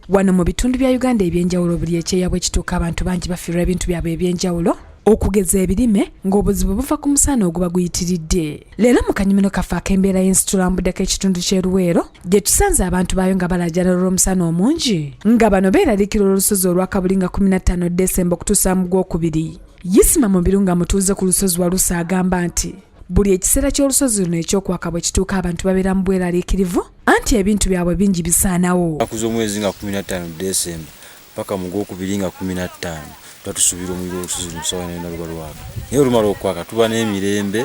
Wano mu bitundu bya Uganda ebyenjawulo buli ekyeya bwe kituuka abantu bangi bafiirwa ebintu byabwe ebyenjawulo okugeza ebirime ng'obuzibu buva ku musana oguba guyitiridde. Leero mu kanyumiro kaffe ak'embeera y'ensitulambudde k'ekitundu ky'e Luweero gye tusanze abantu baayo nga balajana olw'omusana omungi nga bano beeraliikira olusozi olwa Kabulinga 15 Desemba okutuusa mu Gwokubiri. Yisima mu birunga mutuuze ku lusozi Walusa agamba nti buli ekiseera ky'olusozi luno ekyokwaka bwe kituuka abantu babeera mu bweraliikirivu anti ebintu byabwe bingi bisaanawo. Akuza omwezi nga 15 Desemba paka mu Gwokubiri nga 15 tatusubira omuliro olusozi lusawa nenda lubalwaka. Naye olumala okwaka tuba n'emirembe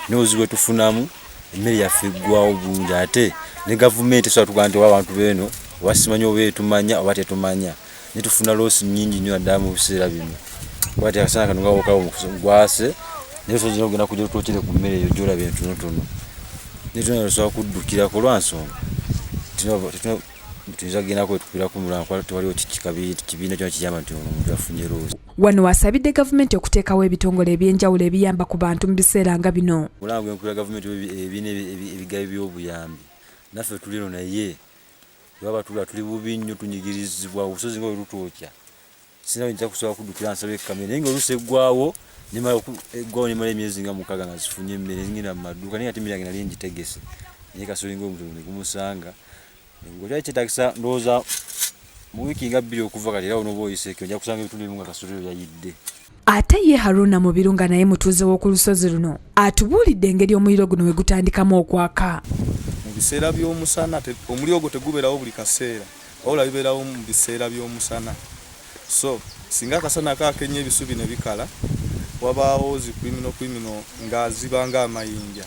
n'obuzibu tufunamu emmere yaffe eggwawo bulungi ate ne gavumenti esobola tugaa nti abantu beeno oba simanyi oba etumanya oba tetumanya ne tufuna loosi nnyingi nnyo naddala mu biseera bino. Bw'ati akasana kano ngawokawo gwase naye osobola ogenda kujja tutookere ku mmere eyo gy'olaba entonotono. Ne tuna osobola kuddukirako lwa nsonga tuyinza kugenda kwetukira ku mulango kuba tewaliwo kibiina kyonna kiyamba nti omuntu afunye loosi. Wano wasabidde gavumenti okuteekawo ebitongole ebyenjawulo ebiyamba ku bantu mu biseera nga bino. Mulango enkulira gavumenti ebiina ebigabi by'obuyambi naffe tulino naye baba tuli bubi nnyo tunyigirizibwa obusozi nga bwe lutookya. Sina nja kusobola kuddukira nsaba ekkamera naye ng'oluusi eggwawo nemala emyezi nga 6 nga zifunye emmere zingenda mu maduuka naye ate emmere yange nali ngitegese naye kasoli ng'omutono ne gumusanga. Ng'okyali kyetaagisa ndowooza mu wiiki nga 2 okuva kati era onoba oyiseeko ojja kusanga ebitundu ebimu nga kasoli oyo yayidde. Ate ye Haruna mu birunga naye mutuuze w'oku lusozi luno atubuulidde engeri omuliro guno we gutandikamu okwaka. Mu biseera by'omusana omuliro ogwo tegubeerawo buli kaseera wabula bibeerawo mu biseera by'omusana. So singa akasana kaakenya ebisubi ne bikala wabaawo zikwimino nga zibanga amayinja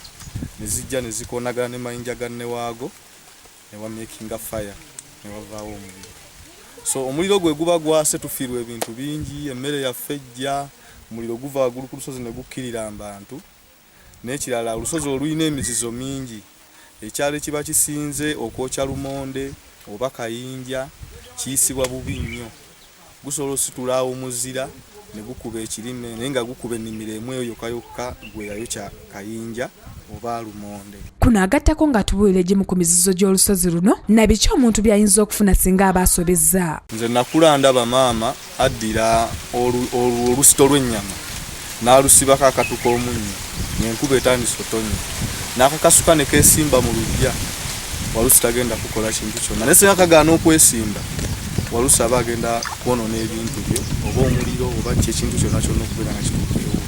ne zijja ne zikonagana ne mayinja ganne waago ne wamakinga fire ne wavaawo omuliro. So omuliro gwe guba gwase tufiirwa ebintu bingi emmere yaffe ejja omuliro guva waggulu ku lusozi ne gukkirira abantu n'ekirala olusozi olulina emizizo mingi ekyalo kiba kisinze okwokya lumonde oba kayinja kiyisibwa bubi nnyo gusobola ositulaawo omuzira ne gukuba ekirime naye nga gukuba ennimiro emu eyo yokka gwe yayokya kayinja oba lumonde. Kuno agattako ng'atubuulira egimu ku mizizo gy'olusozi luno na biki omuntu by'ayinza okufuna singa aba asobezza. Nze nakula ndaba maama addira olusito lw'ennyama n'alusibako akatu k'omunnyo n'enkuba etandise otonnya n'akakasuka ne keesimba mu luggya Walusi tagenda kukola kintu kyonna naye singa kagaana okwesimba Walusi aba agenda kwonoona ebintu byo oba omuliro oba ekintu kyonna kyonna okubeera nga kituukirewo.